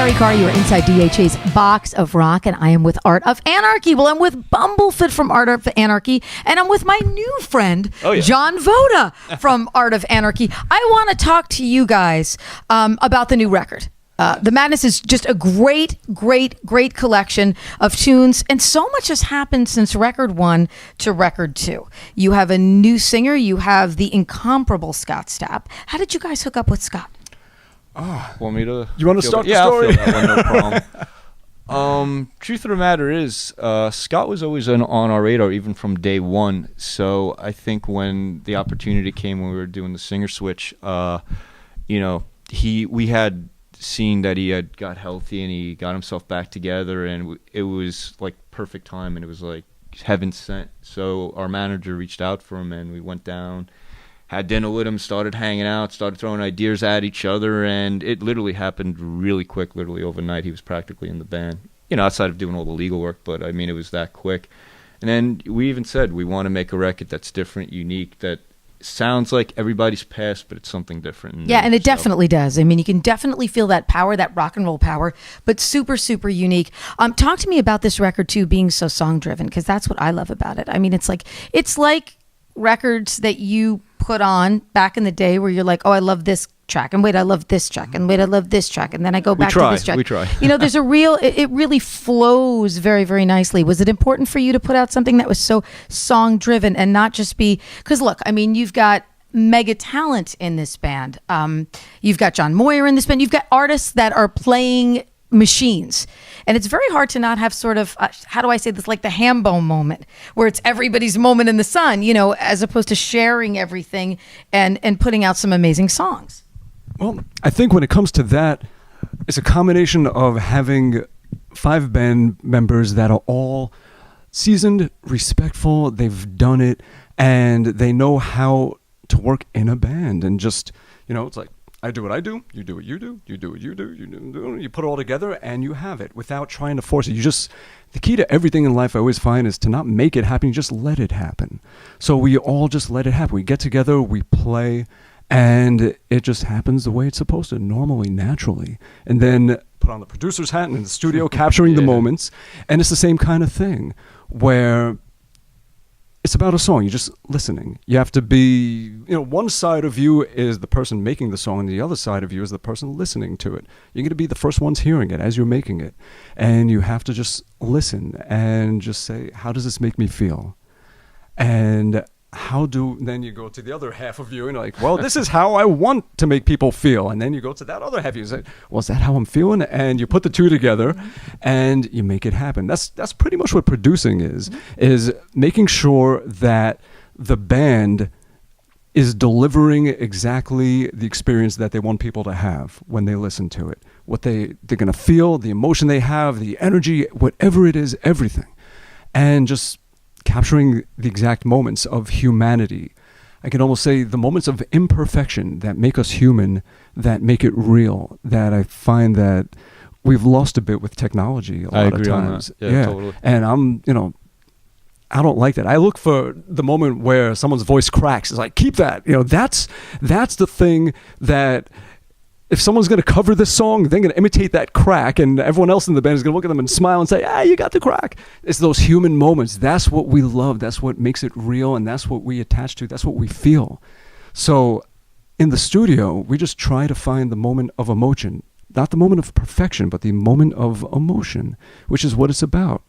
Terrie Carr. You are inside DHA's Box of Rock, and I am with Art of Anarchy. Well, I'm with Bumblefoot from Art of Anarchy, and I'm with my new friend, John Votta from Art of Anarchy. I want to talk to you guys about the new record. The Madness is just a great collection of tunes, and so much has happened since record 1 to record 2. You have a new singer. You have the incomparable Scott Stapp. How did you guys hook up with Scott? Want me to? You want to start the story? I'll fill that one, no problem. Truth of the matter is, Scott was always on our radar, even from day one. So I think when the opportunity came when we were doing the singer switch, we had seen that he had got healthy and he got himself back together, and it was like perfect time, and it was like heaven sent. So our manager reached out for him, and we went down, had dinner with him, started hanging out, started throwing ideas at each other, and it literally happened really quick, literally overnight. He was practically in the band, outside of doing all the legal work, but I mean, it was that quick. And then we even said we want to make a record that's different, unique, that sounds like everybody's past, but it's something different. Yeah, and it definitely does. I mean, you can definitely feel that power, that rock and roll power, but super unique. Talk to me about this record too, being so song driven, because that's what I love about it. I mean, it's like records that you put on back in the day where you're like, oh, I love this track, and wait, I love this track, and wait, I love this track, and then I go back to this track. We try. There's it really flows very nicely. Was it important for you to put out something that was so song driven and not just be, because look, I mean, you've got mega talent in this band. You've got John Moyer in this band. You've got artists that are playing machines, and it's very hard to not have sort of how do I say this, like the Hambo moment, where it's everybody's moment in the sun, as opposed to sharing everything and putting out some amazing songs. Well, I think when it comes to that, it's a combination of having 5 band members that are all seasoned, respectful, they've done it, and they know how to work in a band, and just it's like, I do what I do, you do what you do, you do what you do, you put it all together, and you have it without trying to force it. The key to everything in life I always find is to not make it happen, you just let it happen. So we all just let it happen. We get together, we play, and it just happens the way it's supposed to, normally, naturally. And then put on the producer's hat and in the studio capturing the moments, and it's the same kind of thing where it's about a song. You're just listening. You have to be, one side of you is the person making the song, and the other side of you is the person listening to it. You're going to be the first ones hearing it as you're making it. And you have to just listen and just say, how does this make me feel? And then you go to the other half of you and you're like, well, this is how I want to make people feel. And then you go to that other half of you and say, well, is that how I'm feeling? And you put the two together and you make it happen. That's pretty much what producing is making sure that the band is delivering exactly the experience that they want people to have when they listen to it. What they're going to feel, the emotion they have, the energy, whatever it is, everything. And just capturing the exact moments of humanity. I can almost say the moments of imperfection that make us human, that make it real, that I find that we've lost a bit with technology a lot of times. Yeah, totally. And I don't like that. I look for the moment where someone's voice cracks. It's like, keep that. That's the thing that if someone's going to cover this song, they're going to imitate that crack, and everyone else in the band is going to look at them and smile and say, you got the crack. It's those human moments. That's what we love. That's what makes it real, and that's what we attach to. That's what we feel. So in the studio, we just try to find the moment of emotion, not the moment of perfection, but the moment of emotion, which is what it's about.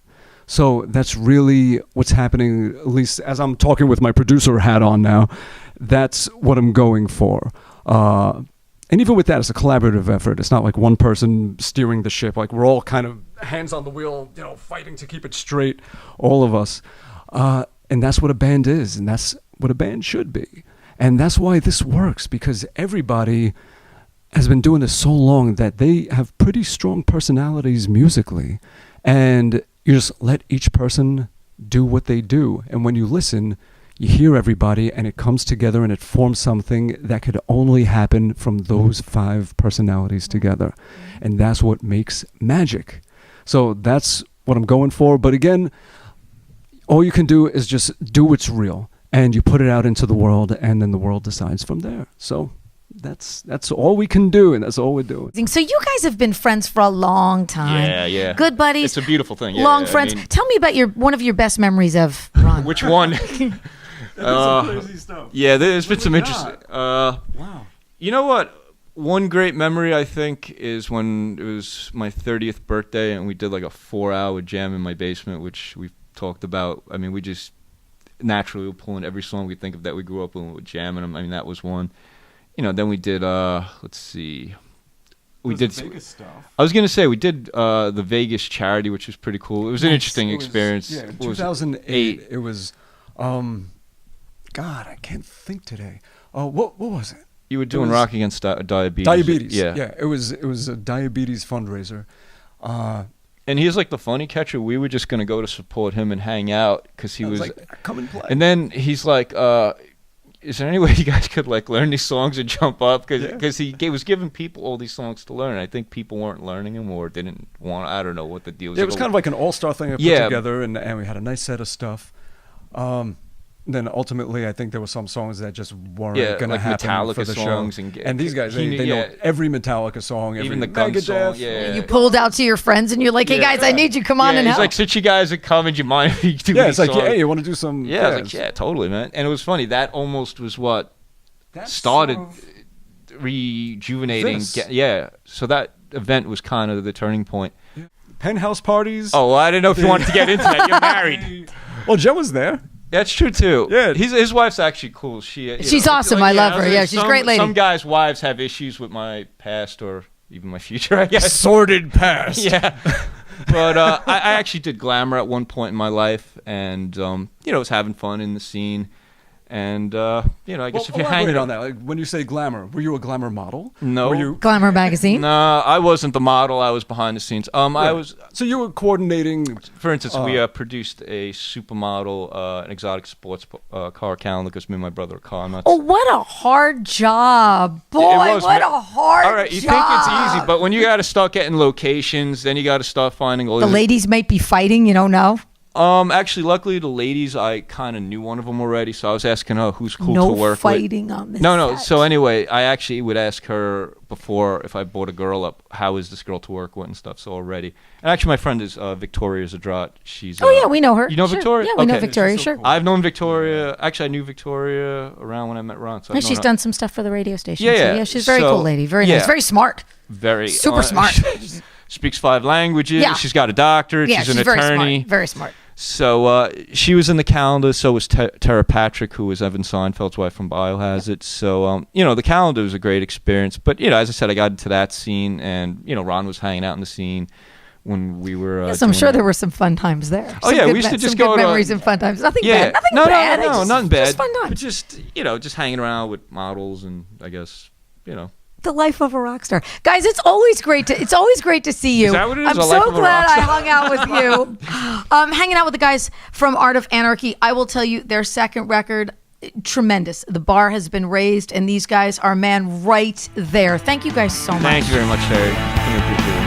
So that's really what's happening, at least as I'm talking with my producer hat on now. That's what I'm going for. And even with that, it's a collaborative effort. It's not like one person steering the ship. Like, we're all kind of hands on the wheel, fighting to keep it straight, all of us. And that's what a band is, and that's what a band should be. And that's why this works, because everybody has been doing this so long that they have pretty strong personalities musically. And you just let each person do what they do. And when you listen, you hear everybody, and it comes together, and it forms something that could only happen from those 5 personalities together. And that's what makes magic. So that's what I'm going for. But again, all you can do is just do what's real, and you put it out into the world, and then the world decides from there. So that's all we can do, and that's all we're doing. So you guys have been friends for a long time. Yeah. Good buddies. It's a beautiful thing. Yeah, long friends. Tell me about one of your best memories of Ron. Which one? Some crazy stuff. Yeah, there's been some interesting. Wow. You know what? One great memory, I think, is when it was my 30th birthday and we did like a 4-hour jam in my basement, which we've talked about. I mean, we just naturally were pulling every song we think of that we grew up with, jamming them. I mean, that was one. Then we did, let's see. We did Vegas stuff. I was going to say, we did the Vegas charity, which was pretty cool. It was an interesting experience. Yeah, in 2008, it was, God, I can't think today. What was it? You were doing Rock Against Diabetes. Diabetes. Yeah. Yeah, it was a diabetes fundraiser. And he's like the funny catcher. We were just going to go to support him and hang out because he was like, come and play. And then he's like, is there any way you guys could like learn these songs and jump up? Because he was giving people all these songs to learn. I think people weren't learning them or didn't want. I don't know what the deal was. Yeah, it was kind of like an all-star thing I put together, and we had a nice set of stuff. Then ultimately, I think there were some songs that just weren't going to happen Metallica for the songs show. And these guys, they know every Metallica song, even the Gun song. Yeah. You pulled out to your friends and you're like, "Hey guys, I need you. Come on and help." He's like, "Since you guys are coming, do you mind if you do these like, songs?" "Hey, you want to do some?" Yeah, I was like, "Yeah, totally, man." And it was funny. That almost was what started rejuvenating. So that event was kind of the turning point. Yeah. Penthouse parties. Oh, well, I didn't know if you wanted to get into that. You're married. Well, Jen was there. That's true too. Yeah, his wife's actually cool. She's awesome. I love her. Yeah, she's a great lady. Some guys' wives have issues with my past or even my future, I guess. Sordid past. Yeah. But I actually did glamour at one point in my life, and was having fun in the scene. And I guess if you're hanging on that, like, when you say glamour, were you a glamour model? No. Were you Glamour magazine? No, I wasn't the model. I was behind the scenes. I was. So you were coordinating. For instance, we produced a supermodel, an exotic sports car calendar because me and my brother are car nuts. Oh, what a hard job, boy! What a hard job. All right, you think it's easy, but when you got to start getting locations, then you got to start finding all the ladies might be fighting. You don't know. Actually, luckily, the ladies, I kind of knew one of them already, so I was asking her who's cool to work with. No fighting on this. No. So anyway, I actually would ask her before if I brought a girl up, how is this girl to work with and stuff. So already, and actually, my friend is Victoria Zadrat. She's. We know her. You know sure. Victoria? Yeah, we know Victoria. Sure. Cool. I've known Victoria. Actually, I knew Victoria around when I met Ron. So she's done some stuff for the radio station. Yeah, she's a very cool lady. Very nice. Very smart. Very super smart. Speaks 5 languages. Yeah. She's got a doctorate. Yeah, she's an attorney. Very smart. So she was in the calendar. So was Tara Patrick, who was Evan Seinfeld's wife from Biohazard. So the calendar was a great experience. But as I said, I got into that scene, and Ron was hanging out in the scene when we were. Yes, I'm sure there were some fun times there. Oh yeah, we used to just go good memories and fun times. Nothing bad. Nothing bad. No, nothing bad. Just fun times. But just hanging around with models, and I guess the life of a rock star. Guys, it's always great to see you. Is that what it is? I'm so glad I hung out with you. Hanging out with the guys from Art of Anarchy. I will tell you, their second record, tremendous. The bar has been raised, and these guys are, right there. Thank you guys so much. Thank you very much, Terrie. I appreciate it.